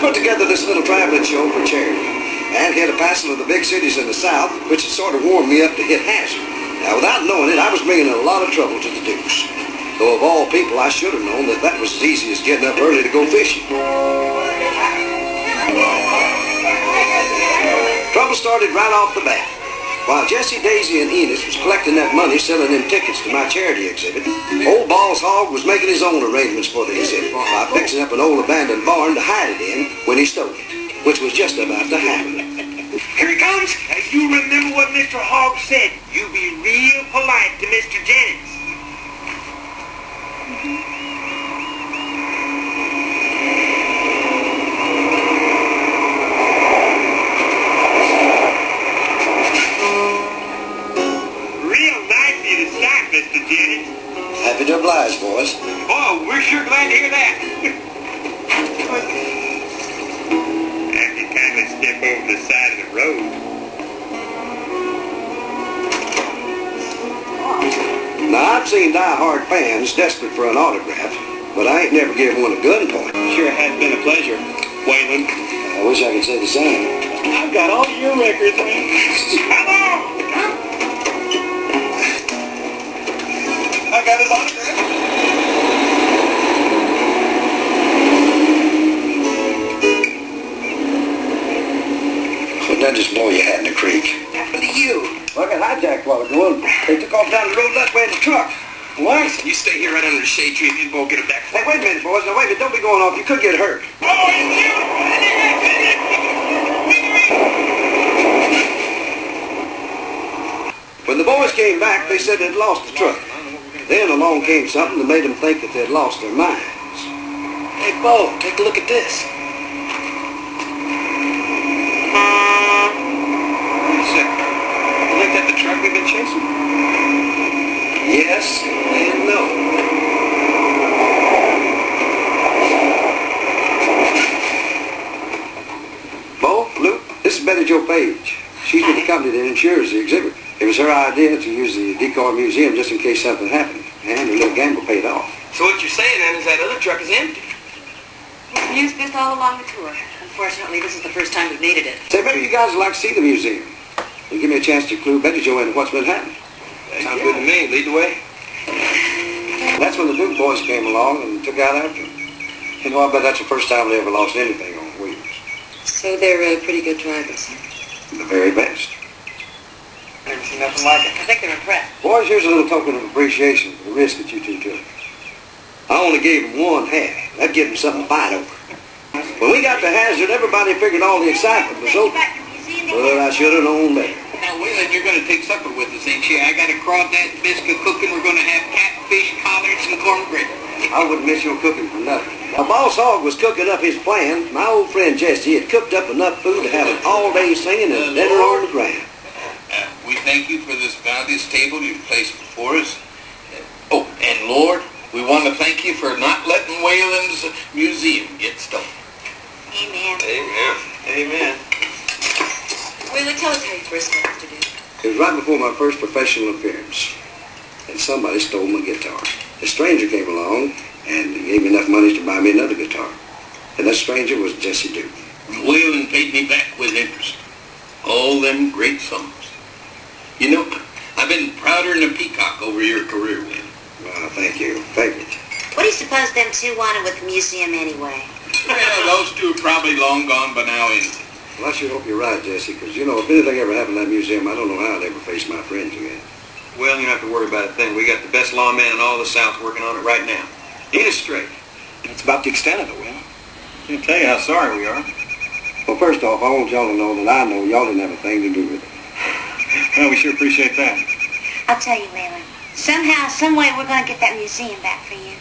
put together this little traveling show for charity, and hit a passel of the big cities in the South, which had sort of warmed me up to hit Hazzard. Now, without knowing it, I was bringing a lot of trouble to the Dukes. Though of all people, I should have known that that was as easy as getting up early to go fishing. Trouble started right off the bat. While Jesse, Daisy, and Enos was collecting that money selling them tickets to my charity exhibit, old Boss Hogg was making his own arrangements for the exhibit by fixing up an old abandoned barn to hide it in when he stole it, which was just about to happen. Here he comes. Now, you remember what Mr. Hogg said. You be real polite to Mr. Jennings. Mr. Jennings. Happy to oblige, boys. Oh, we're sure glad to hear that. Have you kindly step over the side of the road? Now, I've seen die-hard fans desperate for an autograph, but I ain't never given one a gun point. Sure has been a pleasure, Waylon. I wish I could say the same. I've got all your records, man. Come on! I got his autograph. But that just blow your hat in the creek. What happened to you? Well, I got hijacked while ago. They took off down the road that way in the truck. What? You stay here right under the shade tree and then we'll get it back. Hey, wait a minute, boys. Now, wait a minute. Don't be going off. You could get hurt. Oh, it's you! When the boys came back, they said they'd lost the truck. Then along came something that made them think that they'd lost their minds. Hey, Bo, take a look at this. Wait a second. You think that's the truck we've been chasing? Yes and no. Bo, Luke, this is Betty Jo Page. She's with the company that insures the exhibit. It was her idea to use the decoy museum just in case something happened, and her little gamble paid off. So what you're saying then is that other truck is empty? We've used this all along the tour. Unfortunately, this is the first time we've needed it. Say, maybe you guys would like to see the museum. You give me a chance to clue Betty Jo into what's been happening. Sounds good to me. Lead the way. That's when the Duke boys came along and took out after them. You know, I bet that's the first time they ever lost anything on wheels. So they're pretty good drivers. The very best. Never seen nothing like it. I think they're impressed. Boys, here's a little token of appreciation for the risk that you two took. I only gave them one half. That'd give them something to fight over. When we got to Hazzard, everybody figured all the excitement was over. But I should have known better. Now, Waylon, you're going to take supper with us, ain't you? I got a crawdad biscuit cooking. We're going to have catfish, collards, and cornbread. I wouldn't miss your cooking for nothing. While Boss Hogg was cooking up his plan, my old friend Jesse had cooked up enough food to have an all-day singing and dinner on the ground. We thank you for this bounteous table you've placed before us. Oh, and Lord, we want to thank you for not letting Waylon's museum get stolen. Amen. Amen. Amen. Waylon, tell us how you first met Mr. Duke. It was right before my first professional appearance, and somebody stole my guitar. A stranger came along and gave me enough money to buy me another guitar. And that stranger was Jesse Duke. Waylon paid me back with interest. All them great songs. You know, I've been prouder than a peacock over your career, Waylon. Well, thank you. Thank you. What do you suppose them two wanted with the museum anyway? Well, those two are probably long gone by now anyway. Well, I sure hope you're right, Jesse, because, you know, if anything ever happened in that museum, I don't know how I'd ever face my friends again. Well, you don't have to worry about a thing. We got the best lawman in all the South working on it right now. Get it straight. That's about the extent of it, Waylon. I can't tell you how sorry we are. Well, first off, I want y'all to know that I know y'all didn't have a thing to do with it. Well, we sure appreciate that. I'll tell you, Waylon. Somehow, some way, we're going to get that museum back for you.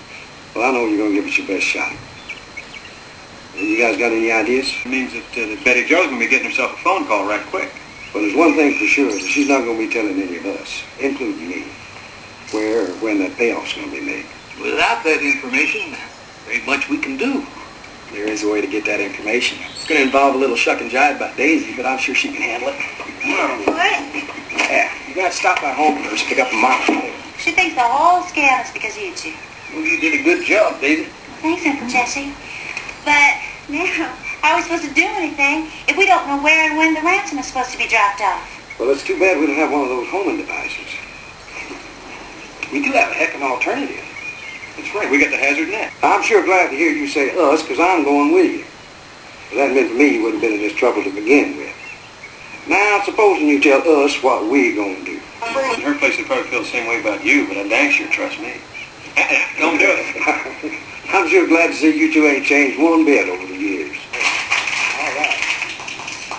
Well, I know you're going to give it your best shot. You guys got any ideas? It means that Betty Jo's going to be getting herself a phone call right quick. Well, there's one thing for sure, that she's not going to be telling any of us, including me, where or when that payoff's going to be made. Without that information, there ain't much we can do. There is a way to get that information. It's going to involve a little shuck and jive by Daisy, but I'm sure she can handle it. What? Yeah, you got to stop by home first, pick up a mop. She thinks the whole scale is because of you two. Well, you did a good job, Daisy. Thanks, Uncle Jesse. But now, I are we supposed to do anything if we don't know where and when the ransom is supposed to be dropped off? Well, it's too bad we don't have one of those homing devices. We do have a heck of an alternative. That's right, we got the Hazzard net. I'm sure glad to hear you say us, because I'm going with you. If that meant for me, you wouldn't have been in this trouble to begin with. Now, supposing you tell us what we're going to do. In her place, would probably feel the same way about you, but I dang sure trust me. Don't do it. I'm sure glad to see you two ain't changed one bit over the years. All right.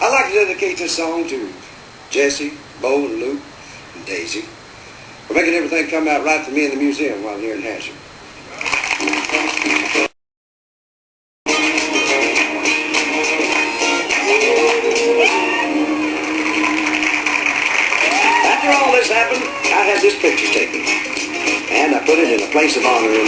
I'd like to dedicate this song to Jesse, Bo, and Luke, and Daisy for making everything come out right for me in the museum while I'm here in Hazzard. After all this happened, I had this picture taken, and I put it in a place of honor in